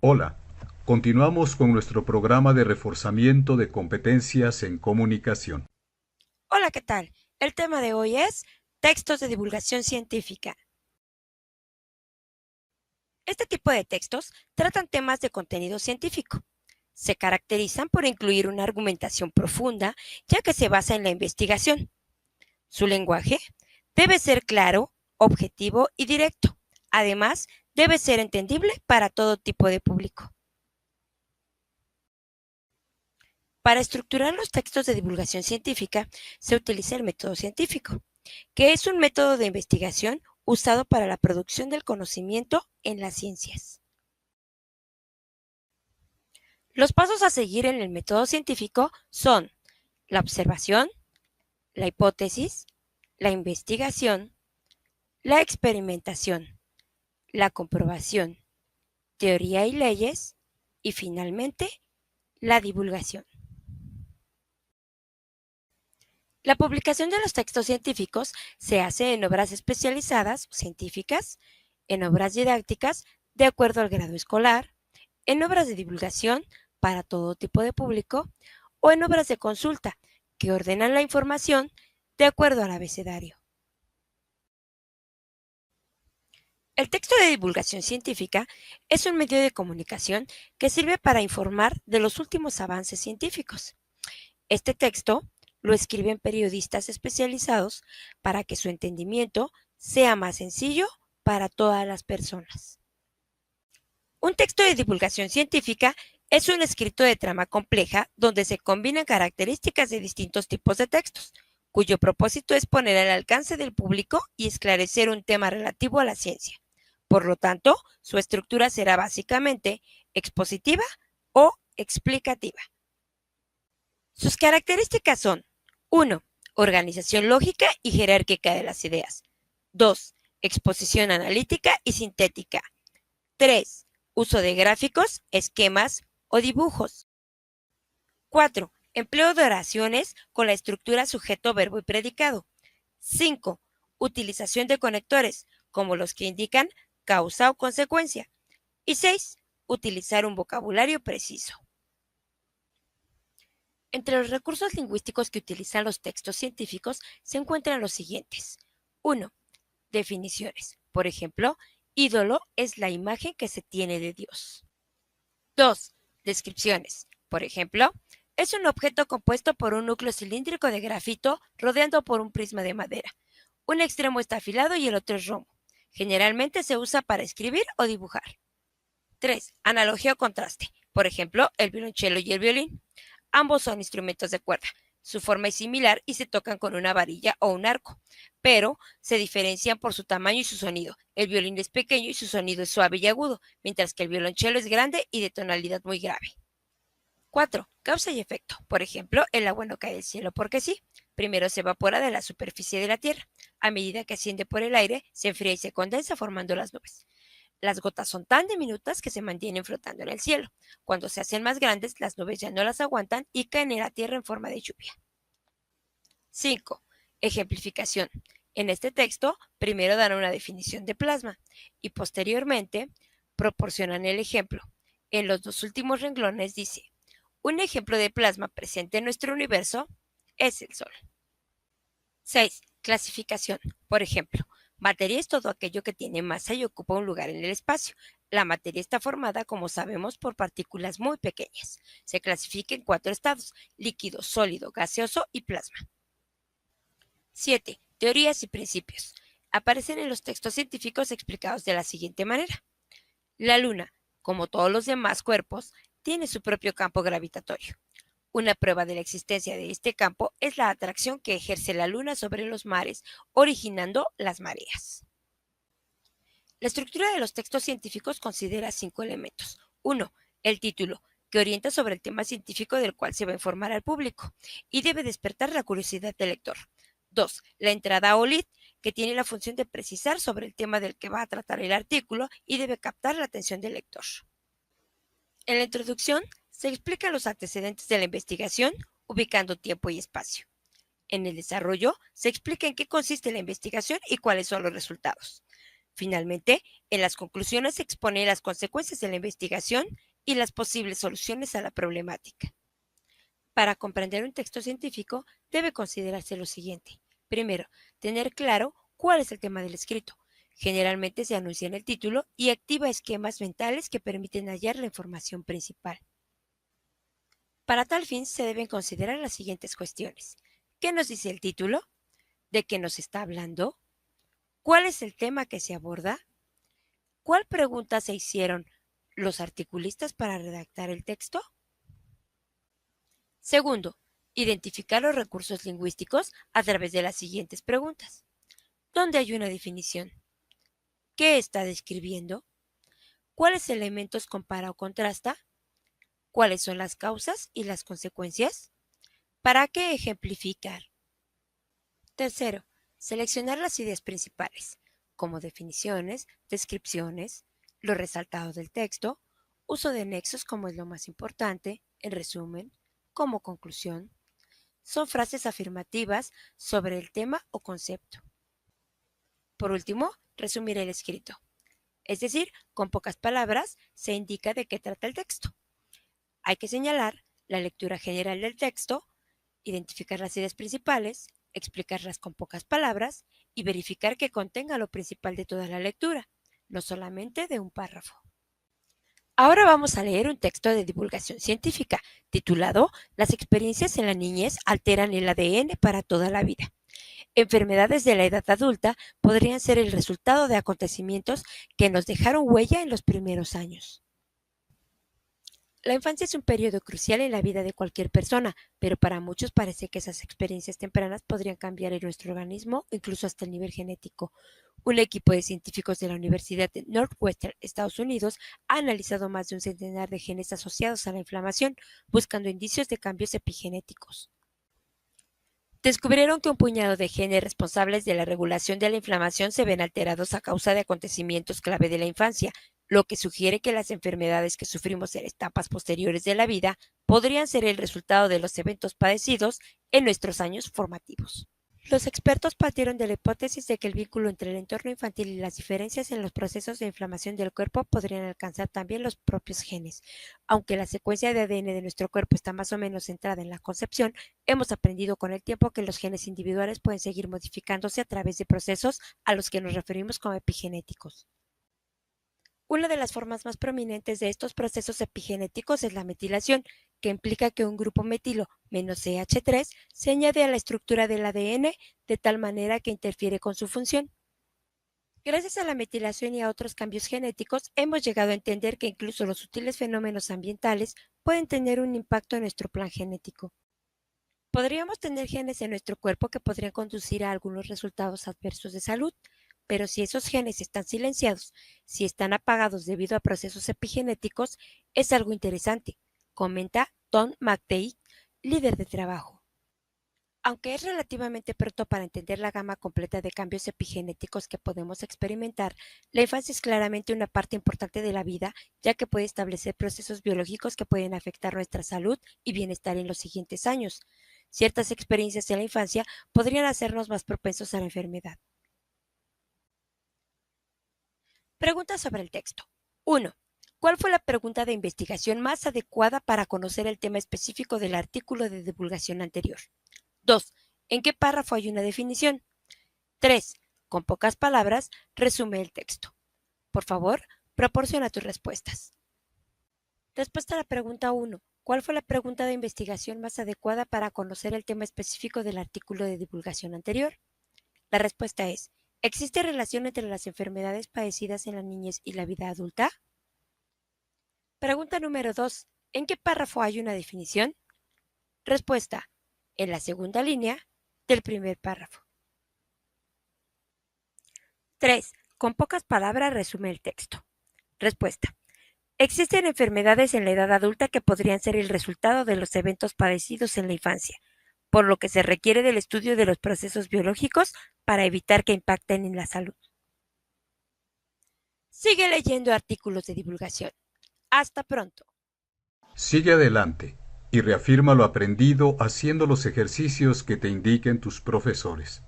Hola, continuamos con nuestro programa de reforzamiento de competencias en comunicación. Hola, ¿qué tal? El tema de hoy es textos de divulgación científica. Este tipo de textos tratan temas de contenido científico. Se caracterizan por incluir una argumentación profunda, ya que se basa en la investigación. Su lenguaje debe ser claro, objetivo y directo. Además, debe ser entendible para todo tipo de público. Para estructurar los textos de divulgación científica, se utiliza el método científico, que es un método de investigación usado para la producción del conocimiento en las ciencias. Los pasos a seguir en el método científico son la observación, la hipótesis, la investigación, la experimentación, la comprobación, teoría y leyes y finalmente la divulgación. La publicación de los textos científicos se hace en obras especializadas científicas, en obras didácticas de acuerdo al grado escolar, en obras de divulgación para todo tipo de público o en obras de consulta que ordenan la información de acuerdo al abecedario. El texto de divulgación científica es un medio de comunicación que sirve para informar de los últimos avances científicos. Este texto lo escriben periodistas especializados para que su entendimiento sea más sencillo para todas las personas. Un texto de divulgación científica es un escrito de trama compleja donde se combinan características de distintos tipos de textos, cuyo propósito es poner al alcance del público y esclarecer un tema relativo a la ciencia. Por lo tanto, su estructura será básicamente expositiva o explicativa. Sus características son: 1. Organización lógica y jerárquica de las ideas. 2. Exposición analítica y sintética. 3. Uso de gráficos, esquemas o dibujos. 4. Empleo de oraciones con la estructura sujeto, verbo y predicado. 5. Utilización de conectores, como los que indican causa o consecuencia. Y 6. Utilizar un vocabulario preciso. Entre los recursos lingüísticos que utilizan los textos científicos se encuentran los siguientes. 1. Definiciones. Por ejemplo, ídolo es la imagen que se tiene de Dios. 2. Descripciones. Por ejemplo, es un objeto compuesto por un núcleo cilíndrico de grafito rodeado por un prisma de madera. Un extremo está afilado y el otro es romo. Generalmente se usa para escribir o dibujar. 3. Analogía o contraste. Por ejemplo, el violonchelo y el violín. Ambos son instrumentos de cuerda. Su forma es similar y se tocan con una varilla o un arco, pero se diferencian por su tamaño y su sonido. El violín es pequeño y su sonido es suave y agudo, mientras que el violonchelo es grande y de tonalidad muy grave. 4. Causa y efecto. Por ejemplo, el agua no cae del cielo porque sí. Primero se evapora de la superficie de la Tierra. A medida que asciende por el aire, se enfría y se condensa formando las nubes. Las gotas son tan diminutas que se mantienen flotando en el cielo. Cuando se hacen más grandes, las nubes ya no las aguantan y caen en la Tierra en forma de lluvia. 5. Ejemplificación. En este texto, primero dan una definición de plasma y posteriormente proporcionan el ejemplo. En los dos últimos renglones dice: un ejemplo de plasma presente en nuestro universo es el Sol. 6. Clasificación. Por ejemplo, materia es todo aquello que tiene masa y ocupa un lugar en el espacio. La materia está formada, como sabemos, por partículas muy pequeñas. Se clasifica en 4 estados: líquido, sólido, gaseoso y plasma. 7. Teorías y principios. Aparecen en los textos científicos explicados de la siguiente manera. La Luna, como todos los demás cuerpos, tiene su propio campo gravitatorio. Una prueba de la existencia de este campo es la atracción que ejerce la Luna sobre los mares, originando las mareas. La estructura de los textos científicos considera 5 elementos. 1. El título, que orienta sobre el tema científico del cual se va a informar al público y debe despertar la curiosidad del lector. 2. La entrada o lead, que tiene la función de precisar sobre el tema del que va a tratar el artículo y debe captar la atención del lector. En la introducción se explican los antecedentes de la investigación, ubicando tiempo y espacio. En el desarrollo se explica en qué consiste la investigación y cuáles son los resultados. Finalmente, en las conclusiones se expone las consecuencias de la investigación y las posibles soluciones a la problemática. Para comprender un texto científico, debe considerarse lo siguiente. Primero, tener claro cuál es el tema del escrito. Generalmente se anuncia en el título y activa esquemas mentales que permiten hallar la información principal. Para tal fin, se deben considerar las siguientes cuestiones. ¿Qué nos dice el título? ¿De qué nos está hablando? ¿Cuál es el tema que se aborda? ¿Cuál pregunta se hicieron los articulistas para redactar el texto? Segundo, identificar los recursos lingüísticos a través de las siguientes preguntas. ¿Dónde hay una definición? ¿Qué está describiendo? ¿Cuáles elementos compara o contrasta? ¿Cuáles son las causas y las consecuencias? ¿Para qué ejemplificar? Tercero, seleccionar las ideas principales, como definiciones, descripciones, lo resaltado del texto, uso de nexos como es lo más importante, en resumen, como conclusión. Son frases afirmativas sobre el tema o concepto. Por último, resumir el escrito. Es decir, con pocas palabras se indica de qué trata el texto. Hay que señalar la lectura general del texto, identificar las ideas principales, explicarlas con pocas palabras y verificar que contenga lo principal de toda la lectura, no solamente de un párrafo. Ahora vamos a leer un texto de divulgación científica titulado Las experiencias en la niñez alteran el ADN para toda la vida. Enfermedades de la edad adulta podrían ser el resultado de acontecimientos que nos dejaron huella en los primeros años. La infancia es un periodo crucial en la vida de cualquier persona, pero para muchos parece que esas experiencias tempranas podrían cambiar en nuestro organismo, incluso hasta el nivel genético. Un equipo de científicos de la Universidad de Northwestern, Estados Unidos, ha analizado más de un centenar de genes asociados a la inflamación, buscando indicios de cambios epigenéticos. Descubrieron que un puñado de genes responsables de la regulación de la inflamación se ven alterados a causa de acontecimientos clave de la infancia, lo que sugiere que las enfermedades que sufrimos en etapas posteriores de la vida podrían ser el resultado de los eventos padecidos en nuestros años formativos. Los expertos partieron de la hipótesis de que el vínculo entre el entorno infantil y las diferencias en los procesos de inflamación del cuerpo podrían alcanzar también los propios genes. Aunque la secuencia de ADN de nuestro cuerpo está más o menos centrada en la concepción, hemos aprendido con el tiempo que los genes individuales pueden seguir modificándose a través de procesos a los que nos referimos como epigenéticos. Una de las formas más prominentes de estos procesos epigenéticos es la metilación, que implica que un grupo metilo -CH3 se añade a la estructura del ADN de tal manera que interfiere con su función. Gracias a la metilación y a otros cambios genéticos, hemos llegado a entender que incluso los sutiles fenómenos ambientales pueden tener un impacto en nuestro plan genético. Podríamos tener genes en nuestro cuerpo que podrían conducir a algunos resultados adversos de salud, pero si esos genes están silenciados, si están apagados debido a procesos epigenéticos, es algo interesante, comenta Tom McTeague, líder de trabajo. Aunque es relativamente pronto para entender la gama completa de cambios epigenéticos que podemos experimentar, la infancia es claramente una parte importante de la vida, ya que puede establecer procesos biológicos que pueden afectar nuestra salud y bienestar en los siguientes años. Ciertas experiencias en la infancia podrían hacernos más propensos a la enfermedad. Preguntas sobre el texto. 1. ¿Cuál fue la pregunta de investigación más adecuada para conocer el tema específico del artículo de divulgación anterior? 2. ¿En qué párrafo hay una definición? 3. Con pocas palabras, resume el texto. Por favor, proporciona tus respuestas. Respuesta a la pregunta 1. ¿Cuál fue la pregunta de investigación más adecuada para conocer el tema específico del artículo de divulgación anterior? La respuesta es: ¿existe relación entre las enfermedades padecidas en la niñez y la vida adulta? Pregunta número 2. ¿En qué párrafo hay una definición? Respuesta: en la segunda línea del primer párrafo. 3. Con pocas palabras resume el texto. Respuesta: existen enfermedades en la edad adulta que podrían ser el resultado de los eventos padecidos en la infancia, por lo que se requiere del estudio de los procesos biológicos para evitar que impacten en la salud. Sigue leyendo artículos de divulgación. Hasta pronto. Sigue adelante y reafirma lo aprendido haciendo los ejercicios que te indiquen tus profesores.